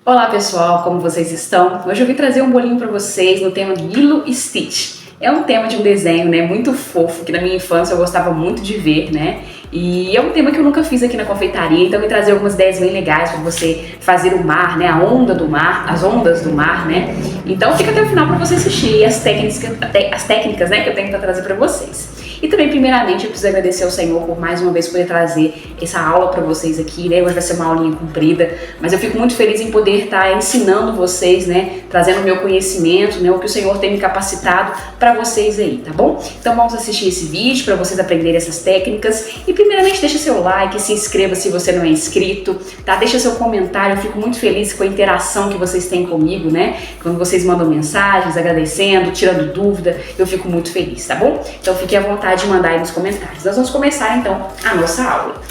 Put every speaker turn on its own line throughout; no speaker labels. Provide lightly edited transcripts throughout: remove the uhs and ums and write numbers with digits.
Olá pessoal, como vocês estão? Hoje eu vim trazer um bolinho para vocês no tema Lilo e Stitch. É um tema de um desenho, né, muito fofo, que na minha infância eu gostava muito de ver, né? E é um tema que eu nunca fiz aqui na confeitaria, então eu vim trazer algumas ideias bem legais para você fazer o mar, né, a onda do mar, as ondas do mar, né? Então fica até o final para você assistir as técnicas, né, que eu tenho para trazer para vocês. E também, primeiramente, eu preciso agradecer ao Senhor por mais uma vez poder trazer essa aula para vocês aqui, né? Hoje vai ser uma aulinha comprida, mas eu fico muito feliz em poder estar ensinando vocês, né? Trazendo o meu conhecimento, né? O que o Senhor tem me capacitado para vocês aí, tá bom? Então vamos assistir esse vídeo para vocês aprenderem essas técnicas. E primeiramente, deixa seu like, se inscreva se você não é inscrito, tá? Deixa seu comentário, eu fico muito feliz com a interação que vocês têm comigo, né? Quando vocês mandam mensagens, agradecendo, tirando dúvida, eu fico muito feliz, tá bom? Então fiquem à vontade de mandar aí nos comentários. Nós vamos começar então a nossa aula.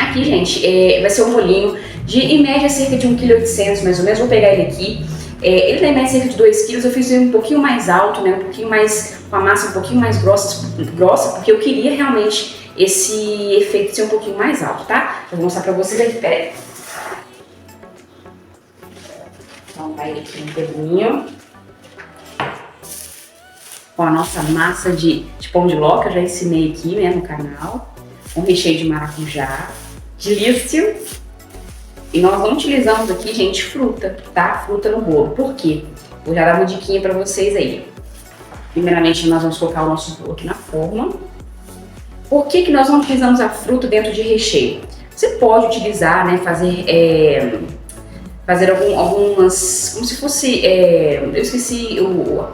Aqui, gente, vai ser um bolinho de, em média, cerca de 1,8 kg mais ou menos. Vou pegar ele aqui. Ele tem em média cerca de 2 kg. Eu fiz ele um pouquinho mais alto, né? Um pouquinho mais, com a massa um pouquinho mais grossa, porque eu queria realmente esse efeito ser um pouquinho mais alto, tá? Eu vou mostrar pra vocês aqui, peraí. Então, vai aqui um pelinho. Com a nossa massa de pão de ló, que eu já ensinei aqui, né, no canal. Um recheio de maracujá, delícia. E nós não utilizamos aqui, gente, fruta, tá? Fruta no bolo. Por quê? Vou já dar uma diquinha pra vocês aí. Primeiramente, nós vamos colocar o nosso bolo aqui na forma. Por que nós não utilizamos a fruta dentro de recheio? Você pode utilizar, né, fazer algumas, como se fosse, eu esqueci,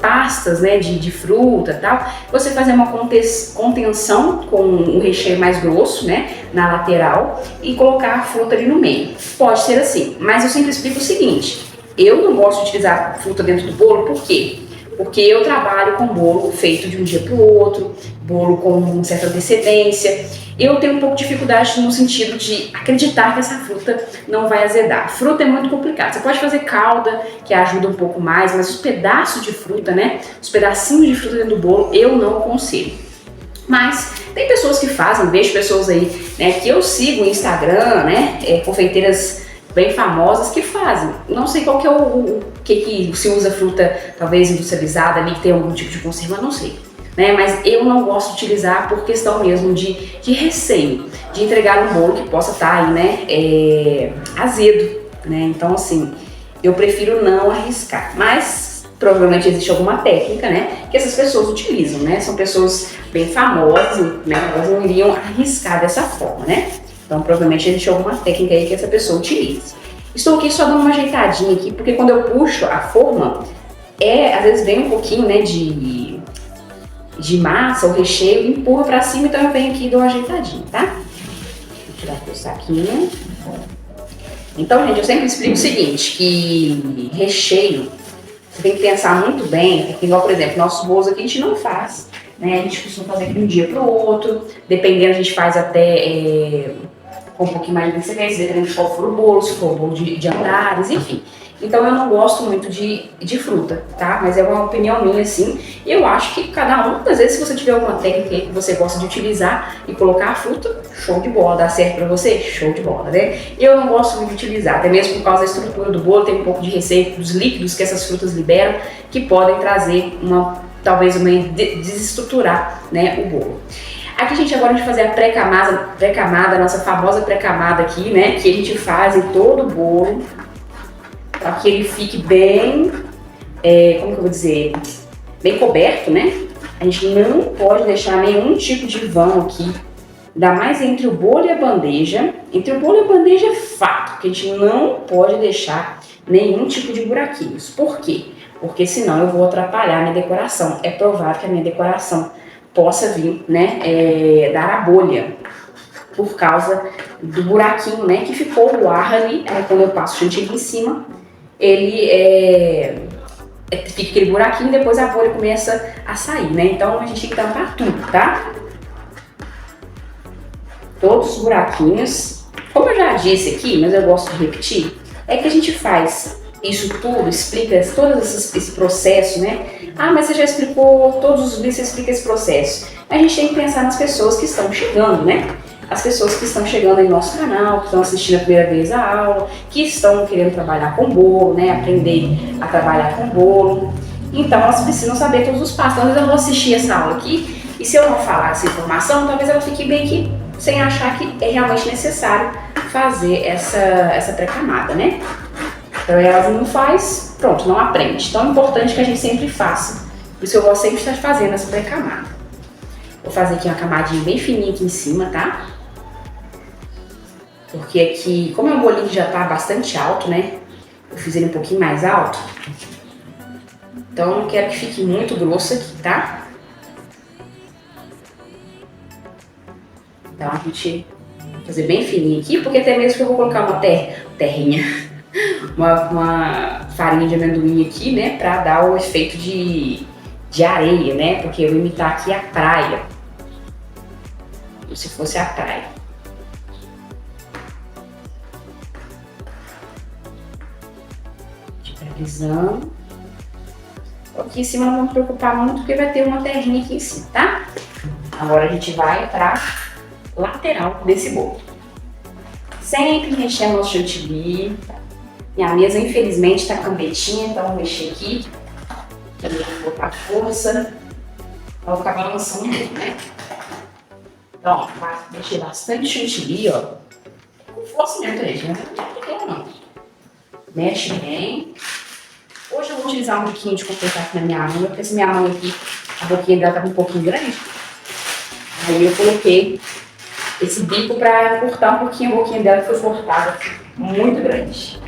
pastas, né, de fruta e tal. Você fazer uma contenção com um recheio mais grosso, né, na lateral e colocar a fruta ali no meio. Pode ser assim, mas eu sempre explico o seguinte, eu não gosto de utilizar fruta dentro do bolo, por quê? Porque eu trabalho com bolo feito de um dia para o outro, bolo com certa antecedência. Eu tenho um pouco de dificuldade no sentido de acreditar que essa fruta não vai azedar. Fruta é muito complicado. Você pode fazer calda, que ajuda um pouco mais, mas os pedaços de fruta, né? Os pedacinhos de fruta dentro do bolo, eu não aconselho. Mas tem pessoas que fazem, vejo pessoas aí, né, que eu sigo no Instagram, né? Confeiteiras bem famosas que fazem. Não sei qual que é o que se usa fruta, talvez industrializada ali, que tem algum tipo de conserva, não sei. Né? Mas eu não gosto de utilizar por questão mesmo de receio, de entregar um bolo que possa estar aí, né, azedo, né? Então, assim, eu prefiro não arriscar. Mas provavelmente existe alguma técnica, né, que essas pessoas utilizam, né? São pessoas bem famosas, né? Elas não iriam arriscar dessa forma, né? Então, provavelmente existe alguma técnica aí que essa pessoa utiliza. Estou aqui só dando uma ajeitadinha aqui, porque quando eu puxo a forma, às vezes vem um pouquinho, né, de massa, o recheio, empurra pra cima, então eu venho aqui e dou uma ajeitadinha, tá? Vou tirar aqui o saquinho. Então, gente, eu sempre explico o seguinte, que recheio, você tem que pensar muito bem, porque igual, por exemplo, nossos bolos aqui a gente não faz, né? A gente costuma fazer de um dia pro outro, dependendo a gente faz até com um pouquinho mais de antecedência, dependendo de qual for o bolo, se for o bolo de andares, enfim. Então eu não gosto muito de fruta, tá? Mas é uma opinião minha, assim. Eu acho que cada um, às vezes, se você tiver alguma técnica que você gosta de utilizar e colocar a fruta, show de bola. Dá certo pra você? Show de bola, né? Eu não gosto muito de utilizar, até mesmo por causa da estrutura do bolo, tem um pouco de receio dos líquidos que essas frutas liberam, que podem trazer talvez desestruturar, né, o bolo. Aqui, gente, agora a gente vai fazer a pré-camada, a nossa famosa pré-camada aqui, né, que a gente faz em todo o bolo, para que ele fique bem, como que eu vou dizer, bem coberto, né? A gente não pode deixar nenhum tipo de vão aqui, ainda mais entre o bolo e a bandeja. Entre o bolo e a bandeja é fato, que a gente não pode deixar nenhum tipo de buraquinhos. Por quê? Porque senão eu vou atrapalhar a minha decoração. É provável que a minha decoração possa vir, né, dar a bolha, por causa do buraquinho, né, que ficou o ar ali, quando eu passo o chantilly em cima, ele fica aquele buraquinho e depois a bolha começa a sair, né? Então a gente tem que tampar tudo, tá? Todos os buraquinhos. Como eu já disse aqui, mas eu gosto de repetir, é que a gente faz isso tudo, explica todo esse processo, né? Ah, mas você já explicou todos os vídeos, você explica esse processo. A gente tem que pensar nas pessoas que estão chegando, né? as pessoas que estão chegando aí no nosso canal, que estão assistindo a primeira vez a aula, que estão querendo trabalhar com bolo, né? Aprender a trabalhar com bolo. Então elas precisam saber todos os passos. Então, às vezes eu vou assistir essa aula aqui e se eu não falar essa informação, talvez ela fique bem que sem achar que é realmente necessário fazer essa pré-camada, né? Então elas não faz, pronto, não aprende. Então é importante que a gente sempre faça. Por isso eu vou sempre estar fazendo essa pré-camada. Vou fazer aqui uma camadinha bem fininha aqui em cima, tá? Porque aqui, como é um bolinho que já tá bastante alto, né? Eu fiz ele um pouquinho mais alto. Então eu não quero que fique muito grosso aqui, tá? Então a gente vai fazer bem fininho aqui, porque até mesmo que eu vou colocar uma terrinha, uma farinha de amendoim aqui, né? Pra dar o efeito de areia, né? Porque eu vou imitar aqui a praia. Como se fosse a praia. Finalizando. Aqui em cima não vamos preocupar muito, porque vai ter uma terrinha aqui em cima, tá? Agora a gente vai pra lateral desse bolo. Sempre mexendo no chantilly. Minha mesa, infelizmente, tá cambetinha, então vou mexer aqui. Também vou colocar força. Vai ficar balançando um pouco, né? Então, ó, vai mexer bastante chantilly, ó. Com força mesmo, gente. Não é pequeno, não. Mexe bem. Hoje eu vou utilizar um biquinho de confeitar aqui na minha mão, porque essa minha mão aqui, a boquinha dela tá um pouquinho grande. Aí eu coloquei esse bico pra cortar um pouquinho a boquinha dela, que foi cortada muito grande.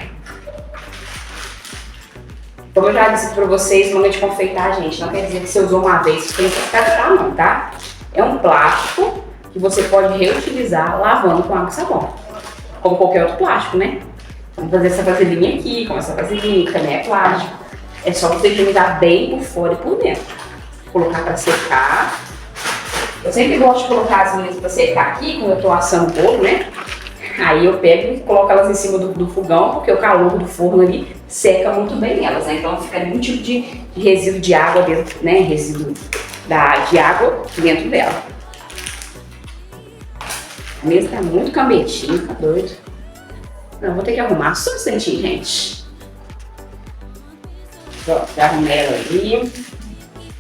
Como eu já disse pra vocês, manga de confeitar, gente, não quer dizer que você usou uma vez, você tem que descartar não, tá? É um plástico que você pode reutilizar lavando com água e sabão. Como qualquer outro plástico, né? Vamos fazer essa vasilhinha aqui, com essa vasilhinha, que também é plástico. É só você higienizar bem por fora e por dentro. Colocar pra secar. Eu sempre gosto de colocar as minhas pra secar aqui, quando eu tô assando o bolo, né? Aí eu pego e coloco elas em cima do fogão, porque o calor do forno ali seca muito bem elas, né? Então não fica nenhum tipo de resíduo de água dentro, né? Resíduo de água dentro dela. A mesa tá muito cambetinha, tá doido? Não, vou ter que arrumar só um instantinho, gente. Pronto, já arrumei ela ali.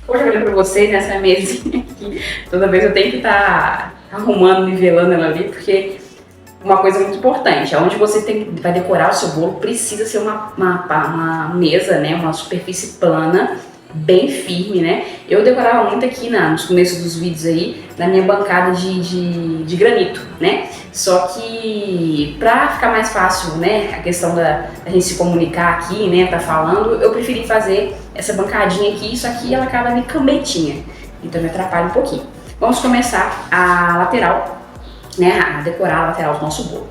Hoje eu falei pra vocês nessa mesinha aqui, toda vez eu tenho que estar arrumando, nivelando ela ali, porque uma coisa muito importante, onde você vai decorar o seu bolo, precisa ser uma mesa, né, uma superfície plana, bem firme, né? Eu decorava muito aqui nos começos dos vídeos aí, na minha bancada de granito, né? Só que pra ficar mais fácil, né, a questão da gente se comunicar aqui, né, tá falando, eu preferi fazer essa bancadinha aqui, isso aqui ela acaba meio cambetinha, então me atrapalha um pouquinho. Vamos começar a lateral, né, a decorar a lateral do nosso bolo.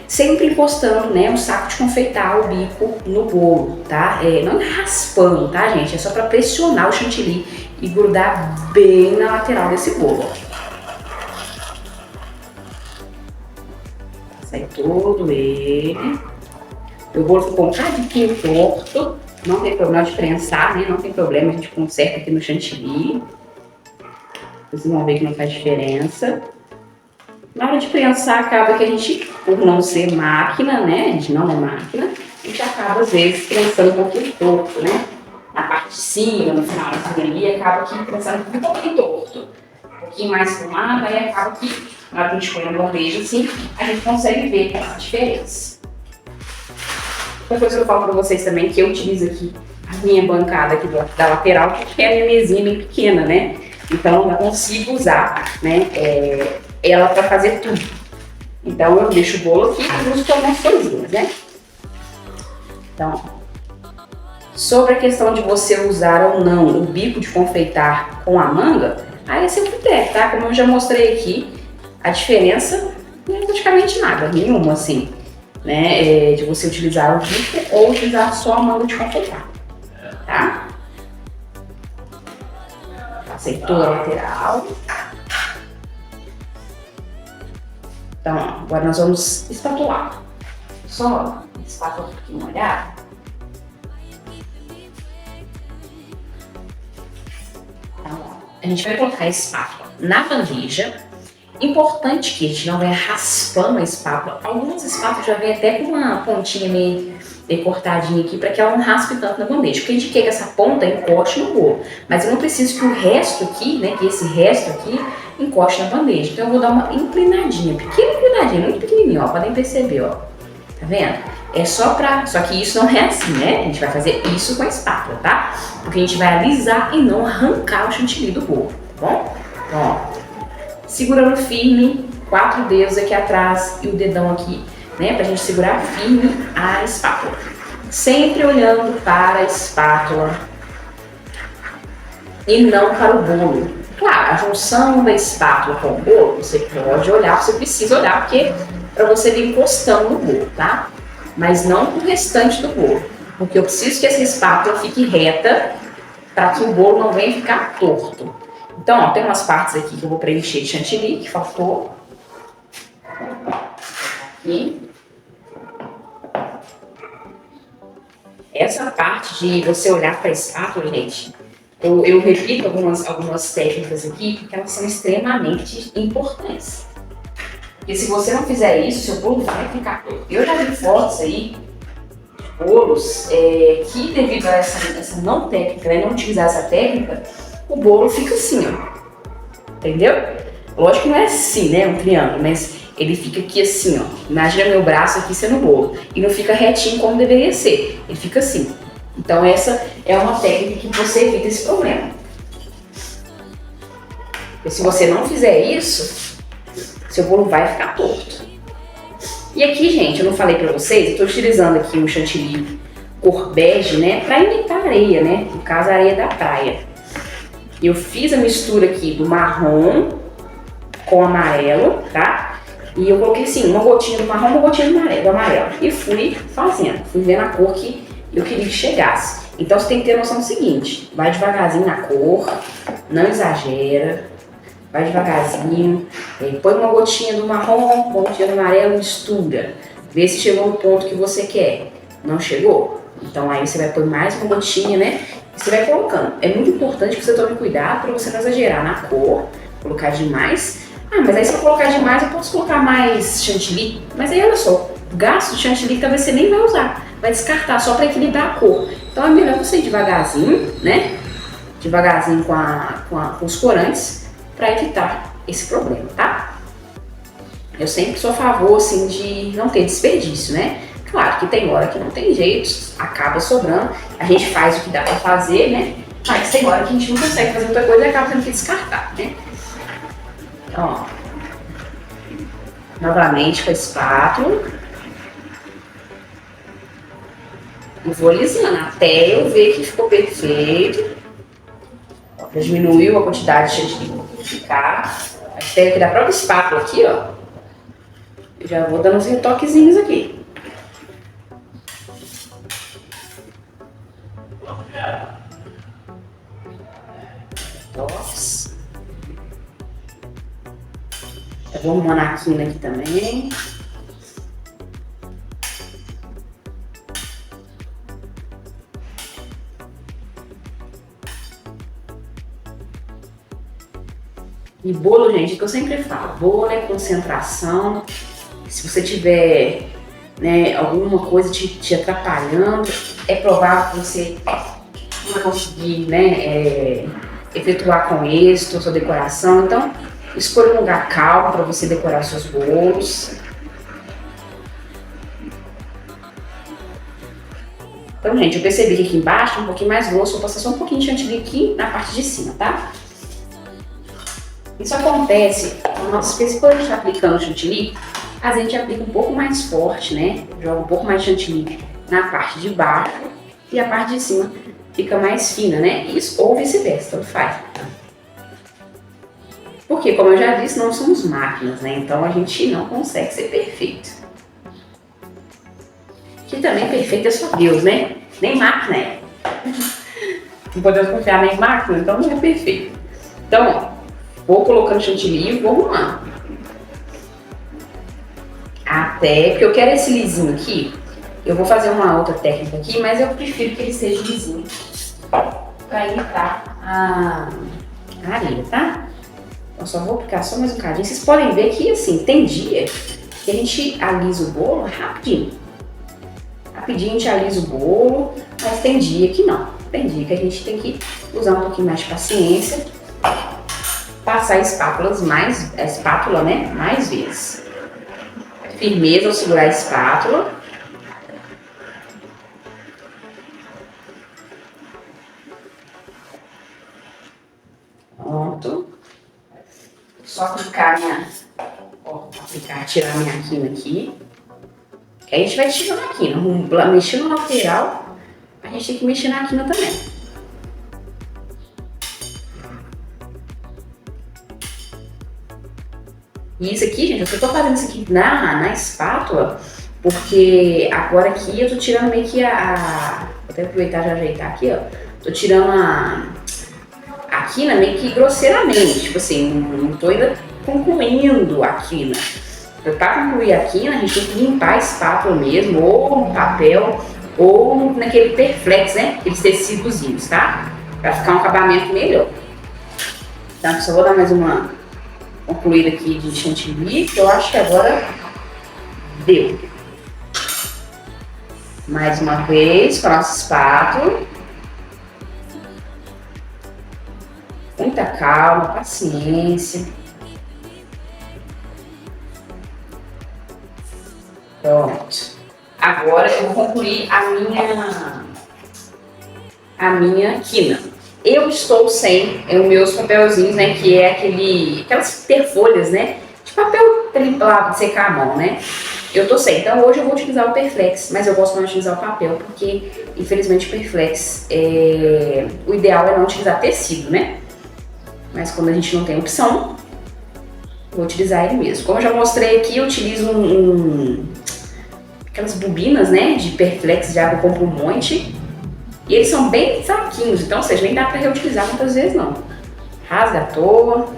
Sempre encostando, né, um saco de confeitar o bico no bolo, tá? Não raspando, tá, gente? É só para pressionar o chantilly e grudar bem na lateral desse bolo. Sai todo ele. O bolo ficou um bocadinho torto, não tem problema de prensar, né? Não tem problema, a gente conserta aqui no chantilly. Vocês vão ver que não faz diferença. Na hora de prensar, acaba que a gente, por não ser máquina, né? A gente não é máquina, a gente acaba, às vezes, prensando um pouquinho torto, né? Na parte de cima, no final da ali, acaba aqui prensando um pouquinho torto. Um pouquinho mais fumado, aí acaba que, na hora que a gente põe na bandeja, assim, a gente consegue ver essa diferença. Outra coisa que eu falo pra vocês também, que eu utilizo aqui a minha bancada aqui da lateral, porque é a minha mesinha bem pequena, né? Então, eu consigo usar, né? Ela para fazer tudo. Então eu deixo o bolo aqui e uso algumas coisinhas, né? Então, sobre a questão de você usar ou não o bico de confeitar com a manga, aí é seu critério, tá? Como eu já mostrei aqui, a diferença não é praticamente nada, nenhuma assim, né? De você utilizar o bico ou utilizar só a manga de confeitar, tá? Passei toda a lateral. Então, ó, agora nós vamos espatular. Só espátula um pouquinho molhada. Então, ó, a gente vai colocar a espátula na bandeja Importante que a gente não venha raspando a espátula. Algumas espátulas já vêm até com uma pontinha meio cortadinha aqui para que ela não raspe tanto na bandeja. Porque a gente quer que essa ponta encoste no bolo. Mas eu não preciso que o resto aqui, né, que esse resto aqui encoste na bandeja. Então eu vou dar uma inclinadinha, pequena inclinadinha, muito pequenininha, ó, podem perceber, ó. Tá vendo? É só que isso não é assim, né? A gente vai fazer isso com a espátula, tá? Porque a gente vai alisar e não arrancar o chantilly do bolo, tá bom? Então, ó, segurando firme, 4 dedos aqui atrás e o dedão aqui, né? Pra gente segurar firme a espátula. Sempre olhando para a espátula e não para o bolo. Claro, a junção da espátula com o bolo, você pode olhar, você precisa olhar, porque para você vir encostando no bolo, tá? Mas não o restante do bolo, porque eu preciso que essa espátula fique reta para que o bolo não venha ficar torto. Então, ó, tem umas partes aqui que eu vou preencher de chantilly, que faltou. Aqui. Essa parte de você olhar para a espátula, gente, eu repito algumas técnicas aqui, porque elas são extremamente importantes. Porque se você não fizer isso, seu bolo vai ficar torto. Eu já vi fotos aí de bolos que, devido a essa não técnica, né, não utilizar essa técnica, o bolo fica assim, ó. Entendeu? Lógico que não é assim, né? Um triângulo, mas ele fica aqui assim, ó. Imagina meu braço aqui sendo bolo. E não fica retinho como deveria ser. Ele fica assim. Então essa é uma técnica que você evita esse problema. Porque se você não fizer isso, seu bolo vai ficar torto. E aqui, gente, eu não falei pra vocês, eu tô utilizando aqui um chantilly cor bege, né? Pra imitar areia, né? No caso, a areia da praia. Eu fiz a mistura aqui do marrom com amarelo, tá? E eu coloquei assim, uma gotinha do marrom, uma gotinha do amarelo. E fui fazendo, fui vendo a cor que eu queria que chegasse. Então você tem que ter noção do seguinte, vai devagarzinho na cor, não exagera, vai devagarzinho, põe uma gotinha do marrom, uma gotinha do amarelo, mistura. Vê se chegou no ponto que você quer. Não chegou? Então aí você vai pôr mais uma gotinha, né? Você vai colocando. É muito importante que você tome cuidado para você não exagerar na cor, colocar demais. Ah, mas aí se eu colocar demais, eu posso colocar mais chantilly. Mas aí olha só, o gasto de chantilly talvez você nem vai usar. Vai descartar só para equilibrar a cor. Então é melhor você ir devagarzinho, né? Devagarzinho com os corantes para evitar esse problema, tá? Eu sempre sou a favor, assim, de não ter desperdício, né? Claro que tem hora que não tem jeito, acaba sobrando, a gente faz o que dá pra fazer, né? Mas tem hora que a gente não consegue fazer outra coisa e acaba tendo que descartar, né? Então, ó, novamente com a espátula. E vou alisando até eu ver que ficou perfeito. Ó, já diminuiu a quantidade de chantilly que ficar. Até que da própria espátula aqui, ó, eu já vou dando uns retoquezinhos aqui. Nossa. Eu vou arrumando a quina aqui também. E bolo, gente, é o que eu sempre falo, bolo é concentração. Se você tiver, né, alguma coisa te atrapalhando, é provável que você não vai conseguir, né, efetuar com êxito a sua decoração. Então, escolha um lugar calmo para você decorar seus bolos. Então, gente, eu percebi que aqui embaixo tá um pouquinho mais grosso, vou passar só um pouquinho de chantilly aqui na parte de cima, tá? Isso acontece, porque quando a gente está aplicando chantilly, a gente aplica um pouco mais forte, né? Joga um pouco mais de chantilly na parte de baixo e a parte de cima fica mais fina, né? Isso, ou vice-versa, tanto faz. Porque, como eu já disse, não somos máquinas, né? Então a gente não consegue ser perfeito. Que também perfeito é só Deus, né? Nem máquina é. Não podemos confiar nem em máquina, então não é perfeito. Então, ó. Vou colocando chantilly e vou arrumando. Até, porque eu quero esse lisinho aqui, eu vou fazer uma outra técnica aqui, mas eu prefiro que ele seja lisinho. Pra imitar a areia, tá? Eu só vou aplicar só mais um cadinho. Vocês podem ver que, assim, tem dia que a gente alisa o bolo rapidinho. Rapidinho a gente alisa o bolo, mas tem dia que não. Tem dia que a gente tem que usar um pouquinho mais de paciência, passar a espátula, né, mais vezes. Firmeza ao segurar a espátula. Pronto. Só aplicar tirar minha quina aqui. Que a gente vai tirando a quina, mexendo no lateral, a gente tem que mexer na quina também. E isso aqui, gente, eu tô fazendo isso aqui na espátula, porque agora aqui eu tô tirando meio que vou até aproveitar e ajeitar aqui, ó. Tô tirando a quina meio que grosseiramente, tipo assim, não tô ainda concluindo a quina. Para concluir a quina, a gente tem que limpar a espátula mesmo, ou no papel, ou naquele Perflex, né? Aqueles tecidozinhos, tá? Para ficar um acabamento melhor. Então, só vou dar mais uma concluída aqui de chantilly, que eu acho que agora deu. Mais uma vez com a nossa espátula. Muita calma, paciência. Pronto. Agora eu vou concluir a minha quina. Eu estou sem os meus papelzinhos, né, que é aquelas interfolhas, né, de papel para secar a mão, né. Eu tô sem, então hoje eu vou utilizar o Perflex, mas eu gosto mais de utilizar o papel, porque infelizmente o Perflex, o ideal é não utilizar tecido, né. Mas quando a gente não tem opção, vou utilizar ele mesmo. Como eu já mostrei aqui, eu utilizo aquelas bobinas, né, de Perflex de água, eu compro um monte. E eles são bem fraquinhos, então, ou seja, nem dá para reutilizar muitas vezes não. Rasga à toa.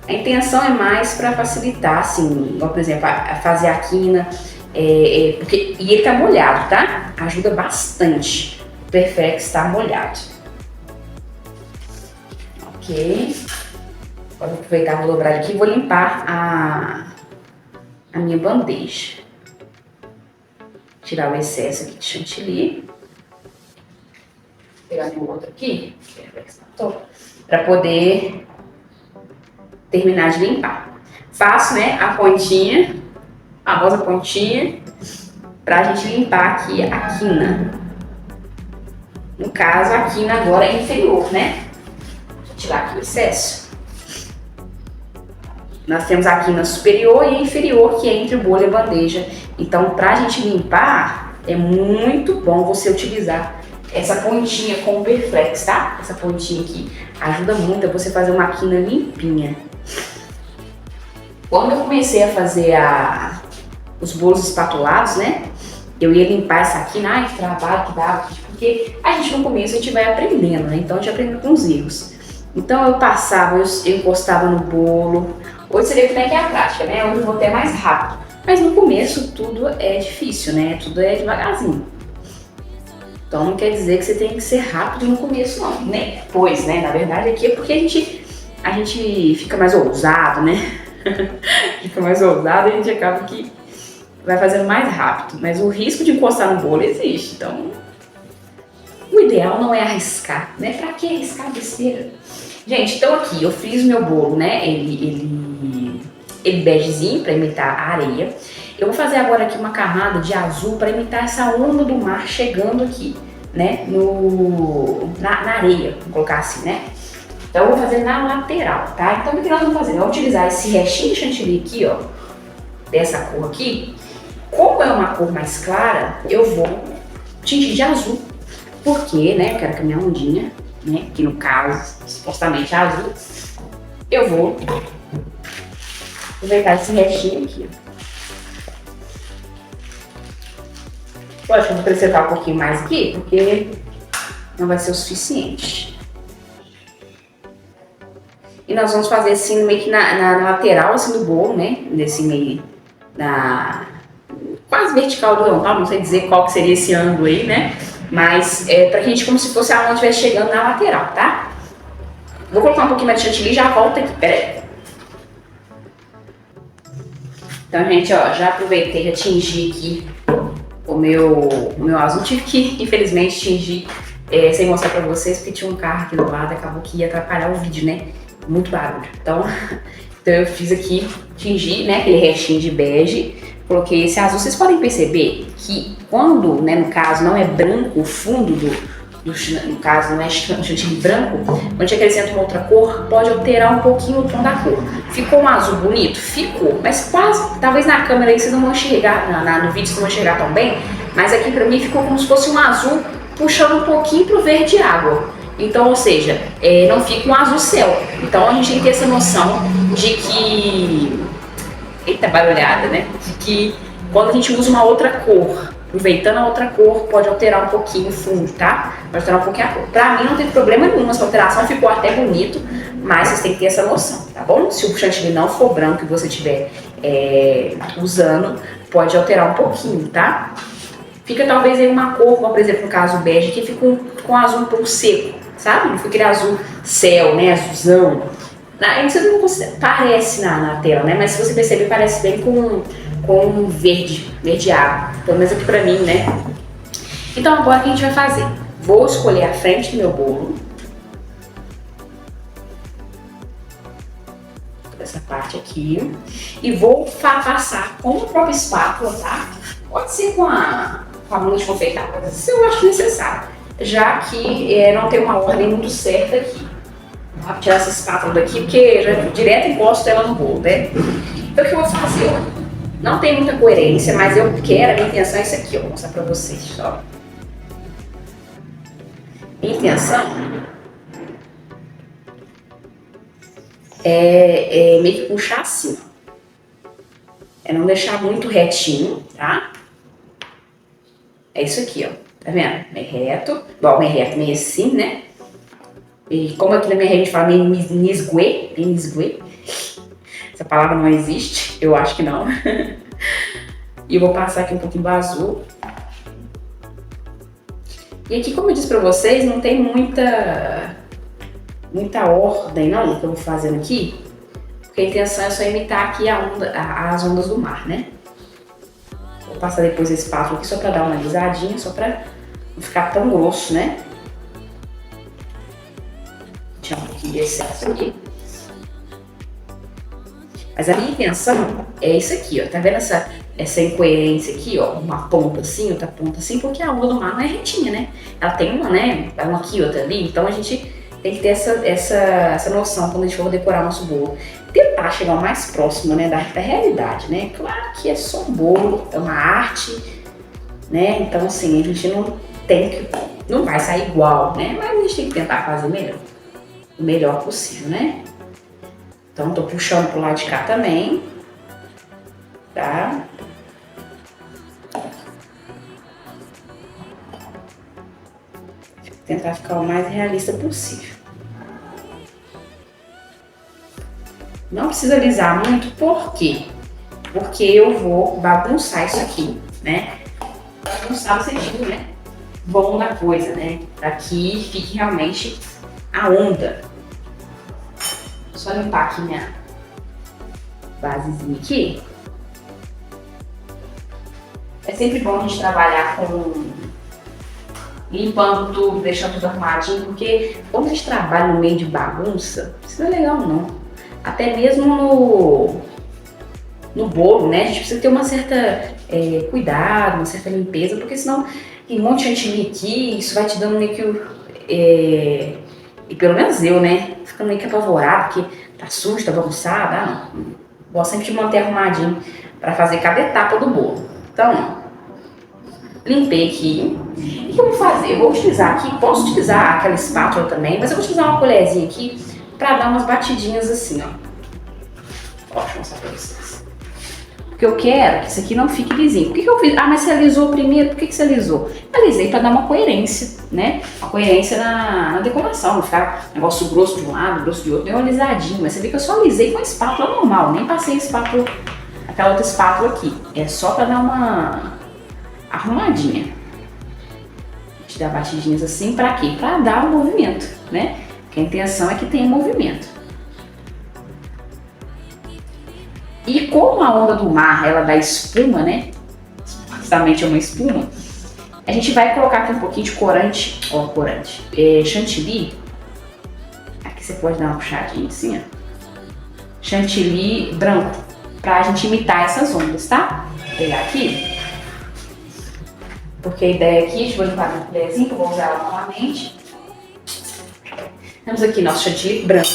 A intenção é mais para facilitar, assim, igual, por exemplo, a fazer a quina, e ele tá molhado, tá? Ajuda bastante. O Perflex está molhado. Ok. Agora vou aproveitar, vou dobrar aqui e vou limpar a minha bandeja. Tirar o excesso aqui de chantilly. Vou pegar meu outro aqui, para poder terminar de limpar. Faço, né, a pontinha, a famosa pontinha, pra gente limpar aqui a quina. No caso, a quina agora é inferior, né? Vou tirar aqui o excesso. Nós temos a quina superior e a inferior, que é entre o bolo e a bandeja. Então, pra gente limpar, é muito bom você utilizar essa pontinha com o Perflex, tá? Essa pontinha aqui ajuda muito a você fazer uma quina limpinha. Quando eu comecei a fazer os bolos espatulados, né? Eu ia limpar essa quina, ai, que trabalho que dava, porque a gente no começo a gente vai aprendendo, né? Então a gente aprende com os erros. Então eu passava, eu encostava no bolo. Hoje você vê como é que é a prática, né? Hoje eu vou até mais rápido. Mas no começo tudo é difícil, né? Tudo é devagarzinho. Então não quer dizer que você tem que ser rápido no começo, não. Nem depois, né? Na verdade aqui é porque a gente fica mais ousado, né? Fica mais ousado e a gente acaba que vai fazendo mais rápido. Mas o risco de encostar no bolo existe. Então, o ideal não é arriscar, né? Pra que arriscar besteira? Gente, então aqui eu fiz o meu bolo, né? Ele begezinho pra imitar a areia. Eu vou fazer agora aqui uma camada de azul para imitar essa onda do mar chegando aqui, né, na areia, vou colocar assim, né. Então eu vou fazer na lateral, tá? Então o que nós vamos fazer? Vamos utilizar esse restinho de chantilly aqui, ó, dessa cor aqui. Como é uma cor mais clara, eu vou tingir de azul, porque, né, eu quero que a minha ondinha, né, que no caso, supostamente azul, eu vou aproveitar esse restinho aqui, ó. Lógico, eu vou acrescentar um pouquinho mais aqui, porque não vai ser o suficiente. E nós vamos fazer assim, meio que na lateral assim, do bolo, né? Nesse meio, quase vertical do horizontal, não sei dizer qual que seria esse ângulo aí, né? Mas é pra gente, como se fosse a mão estivesse chegando na lateral, tá? Vou colocar um pouquinho mais de chantilly e já volto aqui, peraí. Então, gente, ó, já aproveitei, já tingi aqui o meu azul. Tive que, infelizmente, tingir sem mostrar pra vocês, porque tinha um carro aqui do lado, acabou que ia atrapalhar o vídeo, né? Muito barulho. Então eu fiz aqui, tingi, né, aquele restinho de bege, coloquei esse azul. Vocês podem perceber que quando, né, no caso, não é branco o fundo no caso, não é chantilly branco, quando a gente acrescenta uma outra cor, pode alterar um pouquinho o tom da cor. Ficou um azul bonito? Ficou, mas quase, talvez na câmera aí vocês não vão enxergar, no vídeo vocês não vão enxergar tão bem, mas aqui pra mim ficou como se fosse um azul puxando um pouquinho pro verde água. Então, ou seja, não fica um azul céu. Então a gente tem que ter essa noção de que... Eita, barulhada, né? De que quando a gente usa uma outra cor, aproveitando a outra cor, pode alterar um pouquinho o fundo, tá? Pode alterar um pouquinho a cor. Pra mim não tem problema nenhum, essa alteração ficou até bonito, mas vocês têm que ter essa noção, tá bom? Se o chantilly não for branco e você estiver usando, pode alterar um pouquinho, tá? Fica talvez aí uma cor, como por exemplo no caso o bege, que fica com azul um pouco seco, sabe? Não fica aquele azul céu, né? Azulzão. Você não consegue, parece na tela, né? Mas se você perceber, parece bem com verde água. Pelo menos aqui pra mim, né? Então agora o que a gente vai fazer? Vou escolher a frente do meu bolo. Essa parte aqui. E vou passar com a própria espátula, tá? Pode ser com a mão de confeitar, se eu acho necessário. Já que não tem uma ordem muito certa aqui. Vou tirar essa espátula daqui, porque já direto encosto ela no bolo, né? Então o que eu vou fazer? Não tem muita coerência, mas eu quero, a minha intenção é isso aqui, ó, vou mostrar pra vocês, ó. Minha intenção é meio que puxar assim, ó. É não deixar muito retinho, tá? É isso aqui, ó. Tá vendo? Meio reto, igual meio reto, meio assim, né? E como aqui na minha rede fala meio nisgue, essa palavra não existe, eu acho que não. E eu vou passar aqui um pouquinho do azul. E aqui, como eu disse pra vocês, não tem muita ordem não, que eu vou fazendo aqui. Porque a intenção é só imitar aqui as ondas do mar, né? Vou passar depois a espátula aqui só pra dar uma alisadinha, só pra não ficar tão grosso, né? Tirar um pouquinho de excesso aqui. Mas a minha intenção é isso aqui, ó. Tá vendo essa incoerência aqui, ó? Uma ponta assim, outra ponta assim, porque a onda do mar não é retinha, né? Ela tem uma, né? Uma aqui, outra ali. Então a gente tem que ter essa noção quando a gente for decorar nosso bolo. Tentar chegar o mais próximo, né, da realidade, né? Claro que é só um bolo, é uma arte, né? Então assim, a gente não vai sair igual, né? Mas a gente tem que tentar fazer o melhor possível, né? Então, tô puxando pro lado de cá também, tá? Tentar ficar o mais realista possível. Não precisa alisar muito, por quê? Porque eu vou bagunçar isso aqui, né? Bagunçar no sentido, né? Bom da coisa, né? Pra que fique realmente a onda. Só limpar aqui minha basezinha aqui. É sempre bom a gente trabalhar limpando tudo, deixando tudo arrumadinho, porque quando a gente trabalha no meio de bagunça, isso não é legal não. Até mesmo no bolo, né? A gente precisa ter uma certa cuidado, uma certa limpeza, porque senão tem um monte de chantilly aqui, isso vai te dando meio que e pelo menos eu, né? Ficando meio que apavorado, porque tá sujo, tá bagunçado. Não. Gosto sempre de manter arrumadinho para fazer cada etapa do bolo. Então, limpei aqui. O que eu vou fazer? Eu vou utilizar aqui, posso utilizar aquela espátula também, mas eu vou utilizar uma colherzinha aqui para dar umas batidinhas assim, ó. Ó, deixa eu mostrar pra vocês. Porque eu quero que isso aqui não fique lisinho. Por que eu fiz? Ah, mas você alisou primeiro? Por que você alisou? Alisei para dar uma coerência, né? Uma coerência na decoração, não ficar negócio grosso de um lado, grosso de outro, meio alisadinho. Mas você vê que eu só alisei com a espátula normal, nem passei a espátula, aquela outra espátula aqui. É só para dar uma arrumadinha. A gente dá batidinhas assim, para quê? Para dar um movimento, né? Porque a intenção é que tenha movimento. E como a onda do mar, ela dá espuma, né? Justamente é uma espuma. A gente vai colocar aqui um pouquinho de corante, ó, chantilly. Aqui você pode dar uma puxadinha assim, ó. Chantilly branco, pra gente imitar essas ondas, tá? Vou pegar aqui. Porque a ideia aqui, deixa eu limpar minha colherzinha, que eu vou usar ela novamente. Temos aqui nosso chantilly branco.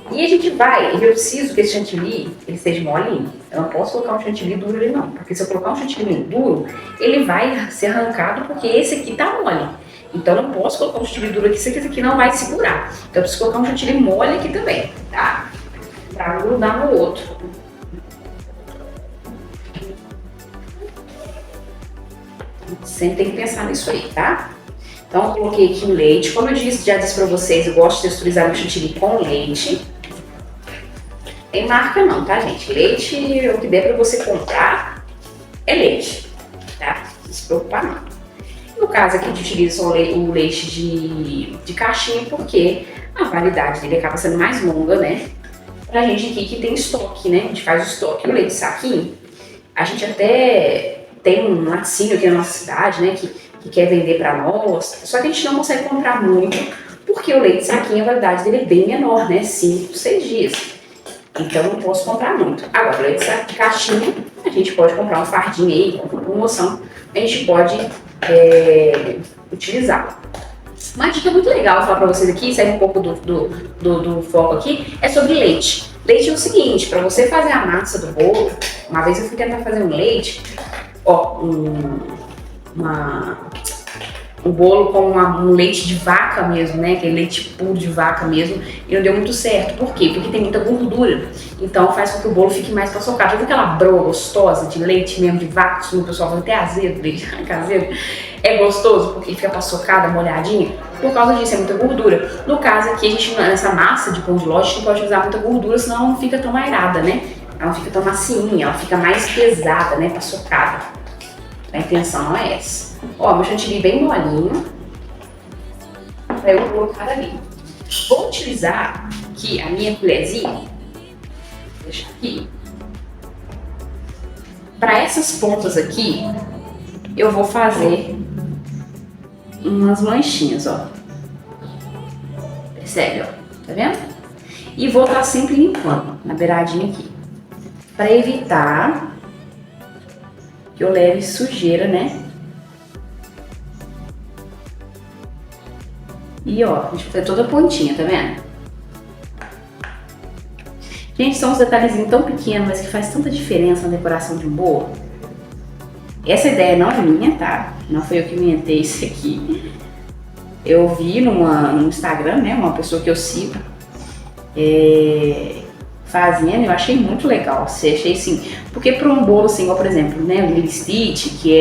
E a gente vai, eu preciso que esse chantilly ele seja molinho. Eu não posso colocar um chantilly duro ali não, porque se eu colocar um chantilly duro, ele vai ser arrancado porque esse aqui tá mole. Então eu não posso colocar um chantilly duro aqui, esse aqui não vai segurar. Então eu preciso colocar um chantilly mole aqui também, tá? Pra grudar no outro. Sempre tem que pensar nisso aí, tá? Então eu coloquei aqui o leite. Como eu já disse pra vocês, eu gosto de texturizar o chantilly com leite. Tem marca não, tá, gente? Leite, o que der pra você comprar é leite, tá? Não se preocupar não. No caso aqui a gente utiliza o leite de caixinha porque a validade dele acaba sendo mais longa, né? Pra gente aqui que tem estoque, né? A gente faz o estoque. O leite saquinho, a gente até tem um laticínio aqui na nossa cidade, né? Que quer vender pra nós, só que a gente não consegue comprar muito porque o leite saquinho, a validade dele é bem menor, né? 5, 6 dias. Então não posso comprar muito. Agora, o leite de caixinha, a gente pode comprar um fardinho aí, com promoção, a gente pode utilizar. Uma dica muito legal, vou falar pra vocês aqui, segue um pouco do foco aqui, é sobre leite. Leite é o seguinte, pra você fazer a massa do bolo, uma vez eu fui tentar fazer um leite, ó, um bolo com um leite de vaca mesmo, né? Aquele leite puro de vaca mesmo, e não deu muito certo. Por quê? Porque tem muita gordura. Então faz com que o bolo fique mais paçocado. Já viu aquela broa gostosa de leite mesmo de vaca? O pessoal fala até azedo, leite caseiro. É gostoso porque fica paçocada, molhadinha. Por causa disso, é muita gordura. No caso aqui, a gente, nessa massa de pão de ló, a gente não pode usar muita gordura, senão ela não fica tão airada, né? Ela não fica tão macinha, ela fica mais pesada, né? Paçocada. A intenção não é essa. Ó, meu chantilly bem molinho, para eu colocar ali. Vou utilizar aqui a minha colherzinha, deixa aqui. Para essas pontas aqui, eu vou fazer umas manchinhas, ó. Percebe, ó? Tá vendo? E vou estar sempre limpando na beiradinha aqui, para evitar que eu leve sujeira, né? E ó, a gente vai fazer toda a pontinha, tá vendo? Gente, são uns detalhezinhos tão pequenos, mas que faz tanta diferença na decoração de um bolo. Essa ideia não é minha, tá? Não foi eu que inventei isso aqui. Eu vi no Instagram, né? Uma pessoa que eu sigo fazendo, eu achei muito legal. Achei assim, porque para um bolo assim, igual por exemplo, né? O Lily Stitch, que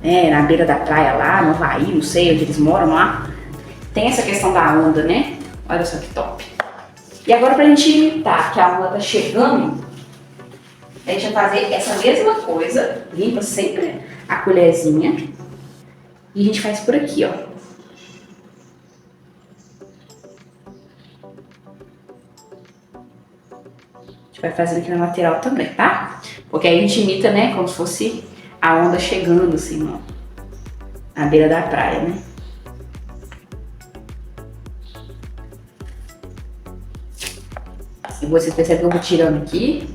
é na beira da praia lá, no Havaí, não sei onde eles moram lá. Tem essa questão da onda, né? Olha só que top. E agora pra gente imitar que a onda tá chegando, a gente vai fazer essa mesma coisa, limpa sempre a colherzinha. E a gente faz por aqui, ó. A gente vai fazendo aqui na lateral também, tá? Porque aí a gente imita, né, como se fosse a onda chegando assim, ó. Na beira da praia, né? E vocês percebem que eu vou tirando aqui.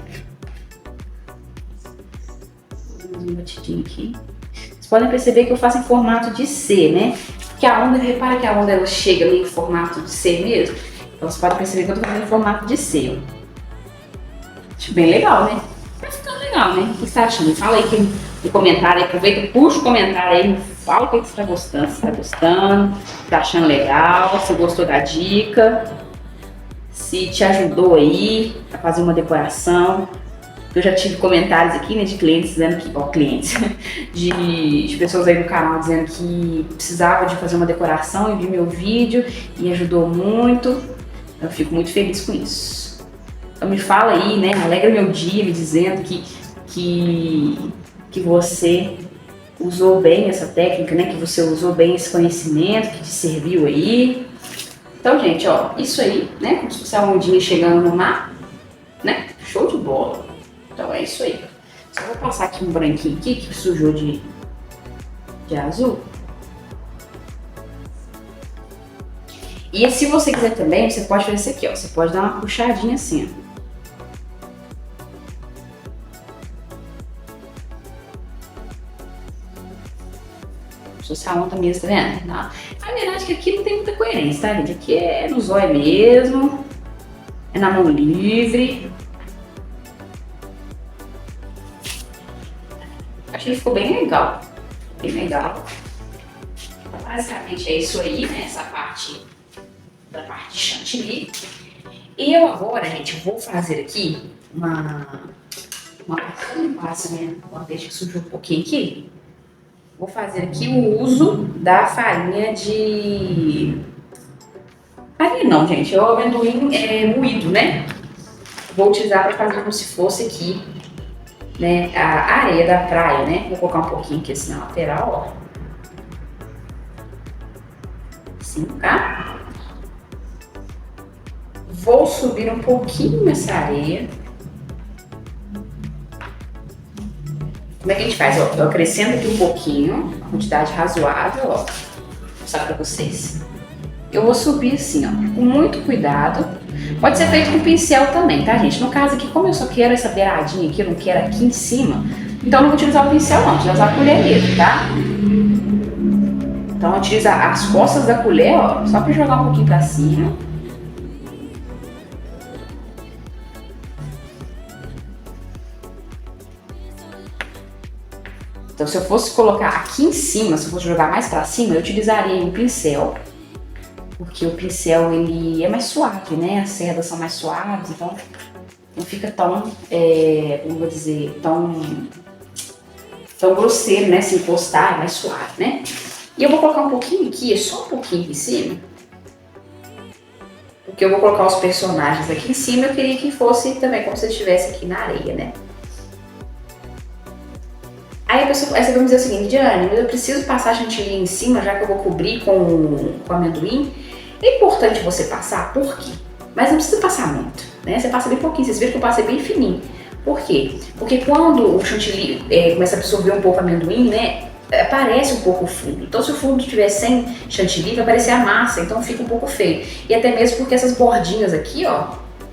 Um batidinho aqui. Vocês podem perceber que eu faço em formato de C, né? Porque a onda, repara que a onda ela chega meio em formato de C mesmo. Então vocês podem perceber que eu tô fazendo em formato de C. Acho bem legal, né? Tá ficando legal, né? O que você tá achando? Fala aí no comentário, aproveita, puxa o comentário aí, fala o que você tá gostando. Se tá gostando, tá achando legal, se gostou da dica. Se te ajudou aí a fazer uma decoração. Eu já tive comentários aqui, né, de clientes dizendo que, de pessoas aí no canal dizendo que precisava de fazer uma decoração e vi meu vídeo e ajudou muito. Eu fico muito feliz com isso. Então me fala aí, né, alegra meu dia me dizendo que você usou bem essa técnica, né, que você usou bem esse conhecimento, que te serviu aí. Então, gente, ó, isso aí, né, como se fosse a ondinha chegando no mar. né? Show de bola. Então é isso aí. Só vou passar aqui um branquinho aqui que sujou de azul. E se você quiser também, você pode fazer isso aqui, ó. Você pode dar uma puxadinha assim, ó. Social monta mesmo, tá vendo? Não. A verdade é que aqui não tem muita coerência, tá, gente? Aqui é no zóio mesmo, é na mão livre. Achei que ficou bem legal, bem legal. Basicamente é isso aí, né? Essa parte da parte de chantilly. E eu agora, gente, vou fazer aqui uma passa, né? Deixa que sujou um pouquinho aqui. Vou fazer aqui o uso da farinha de... Farinha não, gente, é o amendoim moído, né? Vou utilizar para fazer como se fosse aqui, né, a areia da praia, né? Vou colocar um pouquinho aqui assim na lateral, ó. Assim, tá? Vou subir um pouquinho essa areia. Como é que a gente faz? Ó, eu acrescento aqui um pouquinho, uma quantidade razoável, ó. Vou mostrar pra vocês. Eu vou subir assim, ó, com muito cuidado. Pode ser feito com pincel também, tá, gente? No caso aqui, como eu só quero essa beiradinha aqui, eu não quero aqui em cima, então eu não vou utilizar o pincel não, vou usar a colher mesmo, tá? Então utiliza as costas da colher, ó, só pra jogar um pouquinho pra cima. Então, se eu fosse colocar aqui em cima, se eu fosse jogar mais pra cima, eu utilizaria um pincel, porque o pincel ele é mais suave, né? As cerdas são mais suaves, então não fica tão, como vou dizer, tão grosseiro, né? Se encostar, é mais suave, né? E eu vou colocar um pouquinho aqui, só um pouquinho aqui em cima, porque eu vou colocar os personagens aqui em cima. Eu queria que fosse também como se estivesse aqui na areia, né? Aí você vai me dizer o seguinte: Diane, mas eu preciso passar chantilly em cima, já que eu vou cobrir com amendoim. É importante você passar, por quê? Mas não precisa passar muito, né? Você passa bem pouquinho, vocês viram que eu passei bem fininho. Por quê? Porque quando o chantilly começa a absorver um pouco o amendoim, né? Aparece um pouco o fundo. Então, se o fundo estiver sem chantilly, vai aparecer a massa, então fica um pouco feio. E até mesmo porque essas bordinhas aqui, ó,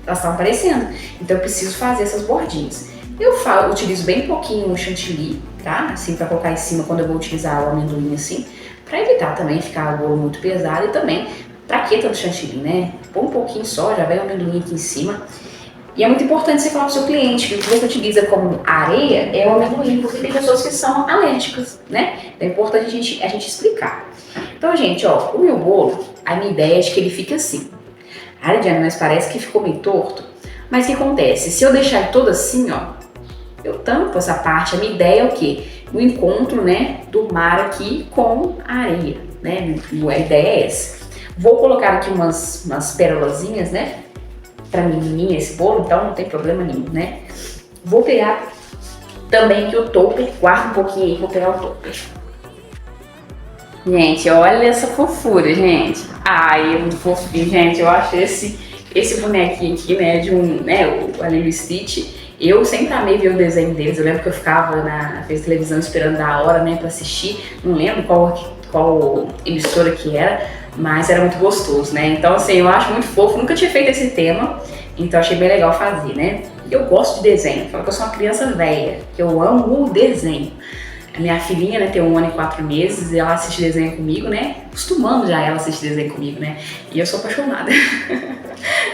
elas estão aparecendo. Então, eu preciso fazer essas bordinhas. Eu utilizo bem pouquinho o chantilly, tá? Assim, pra colocar em cima quando eu vou utilizar o amendoim, assim, pra evitar também ficar o bolo muito pesado e também pra que tanto chantilly, né? Põe um pouquinho só, já vem o amendoim aqui em cima. E é muito importante você falar pro seu cliente que o que você utiliza como areia é o amendoim, porque tem pessoas que são alérgicas, né? Então é importante a gente explicar. Então, gente, ó, o meu bolo, a minha ideia é de que ele fique assim. Ah, Diana, mas parece que ficou meio torto. Mas o que acontece? Se eu deixar ele todo assim, ó, eu tampo essa parte. A minha ideia é o quê? O encontro, né, do mar aqui com a areia, né? A ideia é essa. Vou colocar aqui umas pérolazinhas, né? Pra menininha esse bolo, então não tem problema nenhum, né? Vou pegar também aqui o topper, guarda um pouquinho aí, vou pegar o topper. Gente, olha essa fofura, gente. Ai, é muito fofinho, gente. Eu acho esse bonequinho aqui, né, de a Lilo Stitch. Eu sempre amei ver o desenho deles. Eu lembro que eu ficava na televisão esperando a hora, né, pra assistir. Não lembro qual emissora que era, mas era muito gostoso, né? Então, assim, eu acho muito fofo. Nunca tinha feito esse tema, então achei bem legal fazer, né? Eu gosto de desenho. Falo que eu sou uma criança velha, que eu amo o desenho. A minha filhinha, né, tem 1 ano e 4 meses e ela assiste desenho comigo, né? Acostumando já ela assistir desenho comigo, né? E eu sou apaixonada.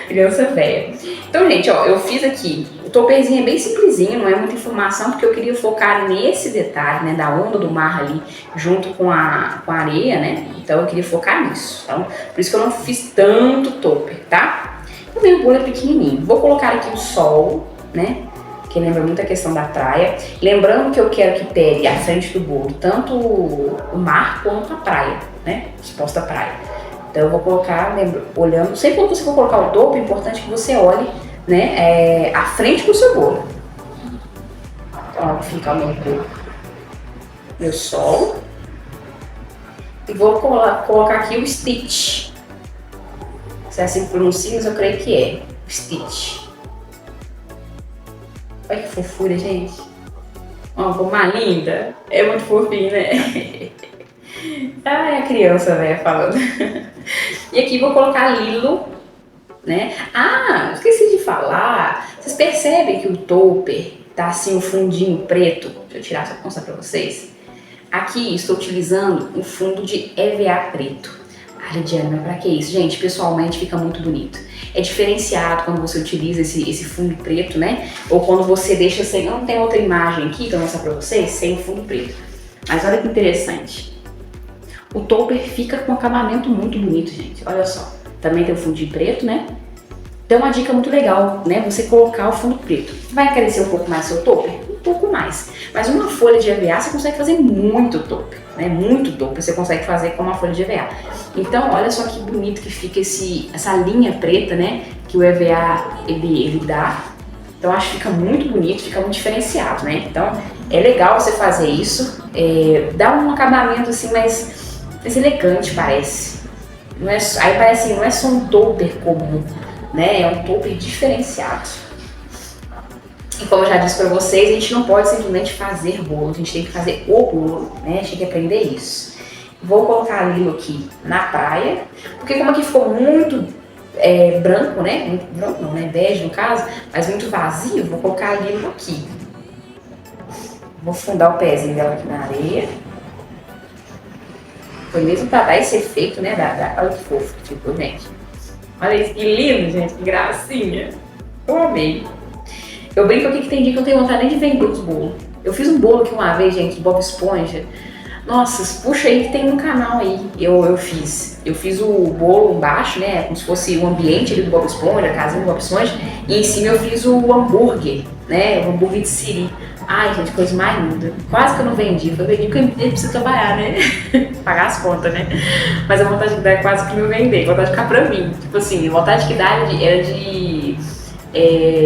Criança velha. Então, gente, ó, eu fiz aqui. O topperzinho é bem simplesinho, não é muita informação, porque eu queria focar nesse detalhe, né, da onda do mar ali, junto com a areia, né? Então, eu queria focar nisso. Então, por isso que eu não fiz tanto topper, tá? O meu bolo é pequenininho. Vou colocar aqui o sol, né? Que lembra muito a questão da praia. Lembrando que eu quero que pegue à frente do bolo tanto o mar quanto a praia, né? Exposta à praia. Então eu vou colocar, olhando, sempre quando você for colocar o topo, é importante que você olhe, né, à frente do seu bolo. Então eu vou ficar meu sol. E vou colocar aqui o Stitch. Se é assim que pronuncia, mas eu creio que é Stitch. fofura, gente. Ó, como uma linda. É muito fofinho, né? Ah, é a criança, velho, falando. E aqui vou colocar Lilo, né? Ah, esqueci de falar. Vocês percebem que o topper tá assim, o fundinho preto? Deixa eu tirar só pra mostrar pra vocês. Aqui estou utilizando um fundo de EVA preto. Ah, Lidiana, mas pra que isso? Gente, pessoalmente fica muito bonito. É diferenciado quando você utiliza esse fundo preto, né? Ou quando você deixa sem... Não tem outra imagem aqui que eu vou mostrar pra vocês, sem o fundo preto. Mas olha que interessante. O topper fica com um acabamento muito bonito, gente. Olha só. Também tem o fundo de preto, né? Então uma dica muito legal, né? Você colocar o fundo preto. Vai encarecer um pouco mais seu topper? Um pouco mais. Mas uma folha de EVA você consegue fazer muito topper, né? Muito topper você consegue fazer com uma folha de EVA. Então olha só que bonito que fica essa linha preta, né? Que o EVA ele dá. Então acho que fica muito bonito, fica muito diferenciado, né? Então é legal você fazer isso. Dá um acabamento assim mais elegante, parece. Não é, aí parece assim, não é só um topper comum, né? É um topper diferenciado. E como eu já disse pra vocês, a gente não pode simplesmente fazer bolo, a gente tem que fazer o bolo, né? A gente tem que aprender isso. Vou colocar Lilo aqui na praia, porque como aqui ficou muito branco, né? Muito branco não, né? Bege no caso, mas muito vazio, vou colocar Lilo aqui. Vou fundar o pezinho dela aqui na areia. Foi mesmo pra dar esse efeito, né? Olha que fofo que ficou, gente. Olha isso, que lindo, gente, que gracinha. Eu amei. Eu brinco aqui que tem dia que eu tenho vontade nem de vender os bolos. Eu fiz um bolo aqui uma vez, gente, de Bob Esponja. Nossa, puxa aí que tem um canal aí. Eu fiz o bolo embaixo, né? Como se fosse o ambiente ali do Bob Esponja, a casinha do Bob Esponja. E em cima eu fiz o hambúrguer, né? O hambúrguer de siri. Ai, gente, coisa mais linda. Quase que eu não vendi. Eu vendi porque eu preciso trabalhar, né? Pagar as contas, né? Mas a vontade que dá é quase que não vender. A vontade de ficar pra mim. Tipo assim, a vontade que dá era de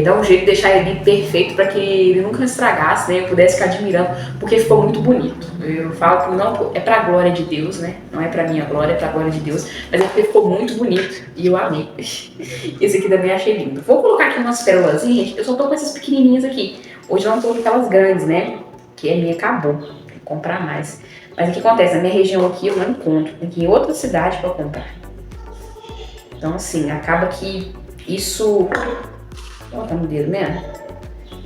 dar um jeito de deixar ele perfeito para que ele nunca estragasse, né? Eu pudesse ficar admirando, porque ficou muito bonito. Eu falo que não é pra glória de Deus, né? Não é pra minha glória, é pra glória de Deus. Mas é porque ficou muito bonito e eu amei. Esse aqui também achei lindo. Vou colocar aqui umas pérolazinhas. Eu só tô com essas pequenininhas aqui. Hoje eu não tô com aquelas grandes, né? Que a minha acabou. Tem que comprar mais. Mas o que acontece? Na minha região aqui eu não encontro. Tem que ir em outra cidade pra comprar. Então assim, acaba que isso... Ó, tá no dedo mesmo?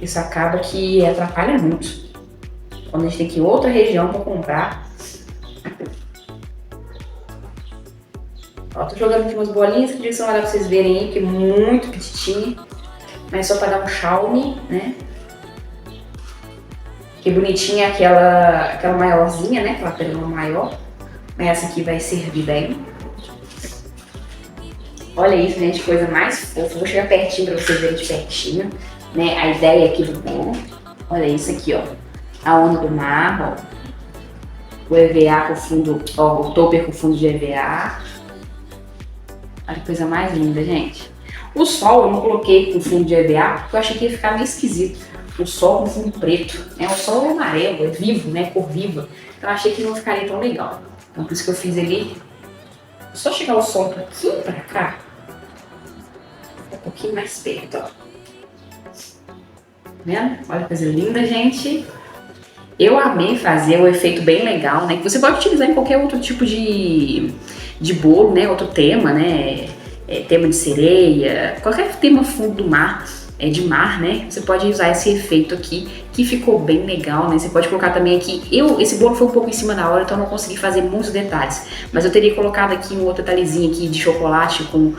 Isso acaba que atrapalha muito. Quando a gente tem que ir em outra região pra comprar. Ó, tô jogando aqui umas bolinhas que não vai dar pra vocês verem aí, porque é muito petitinho. Mas só pra dar um charme, né? Que bonitinha aquela maiorzinha, né? Aquela pérola maior. Mas essa aqui vai servir bem. Olha isso, gente, coisa mais fofa. Vou chegar pertinho pra vocês verem de pertinho, né? A ideia aqui do bolo. Olha isso aqui, ó. A onda do mar, ó. O EVA com fundo, ó, o topper com fundo de EVA. Olha que coisa mais linda, gente. O sol eu não coloquei com fundo de EVA porque eu achei que ia ficar meio esquisito. O sol com fundo preto, né? O sol é amarelo, é vivo, né? Cor viva. Então eu achei que não ficaria tão legal. Então por isso que eu fiz ele. Só chegar o sol um pouquinho pra cá. Um pouquinho mais perto, ó. Tá vendo? Olha que coisa linda, gente. Eu amei fazer o efeito bem legal, né? Que você pode utilizar em qualquer outro tipo de bolo, né? Outro tema, né? Tema de sereia, qualquer tema fundo do mar, de mar, né? Você pode usar esse efeito aqui, que ficou bem legal, né? Você pode colocar também aqui, esse bolo foi um pouco em cima da hora, então eu não consegui fazer muitos detalhes, mas eu teria colocado aqui um outro detalhezinho aqui de chocolate com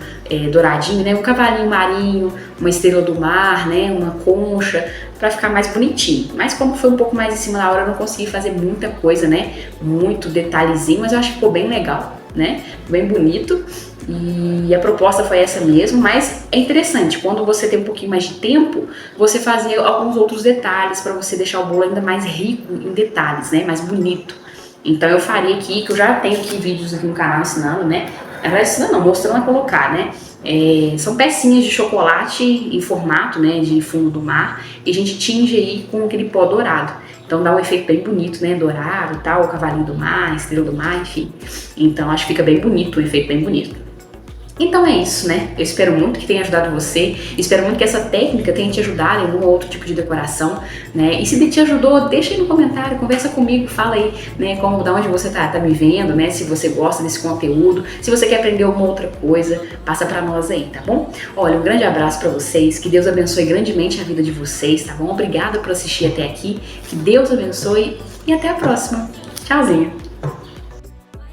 douradinho, né? Um cavalinho marinho, uma estrela do mar, né? Uma concha, pra ficar mais bonitinho. Mas como foi um pouco mais em cima da hora, eu não consegui fazer muita coisa, né? Muito detalhezinho, mas eu acho que ficou bem legal, né? Bem bonito. E a proposta foi essa mesmo, mas é interessante, quando você tem um pouquinho mais de tempo, você fazer alguns outros detalhes para você deixar o bolo ainda mais rico em detalhes, né, mais bonito. Então eu faria aqui, que eu já tenho aqui vídeos aqui no canal ensinando, né, ensinando não, mostrando a colocar, né, são pecinhas de chocolate em formato, né, de fundo do mar, e a gente tinge aí com aquele pó dourado. Então dá um efeito bem bonito, né, dourado e tal, o cavalinho do mar, a estrela do mar, enfim. Então acho que fica bem bonito, o efeito bem bonito. Então é isso, né? Eu espero muito que tenha ajudado você, espero muito que essa técnica tenha te ajudado em algum outro tipo de decoração, né? E se te ajudou, deixa aí no comentário, conversa comigo, fala aí, né, da onde você tá me vendo, né? Se você gosta desse conteúdo, se você quer aprender alguma outra coisa, passa pra nós aí, tá bom? Olha, um grande abraço pra vocês, que Deus abençoe grandemente a vida de vocês, tá bom? Obrigada por assistir até aqui, que Deus abençoe e até a próxima. Tchauzinho!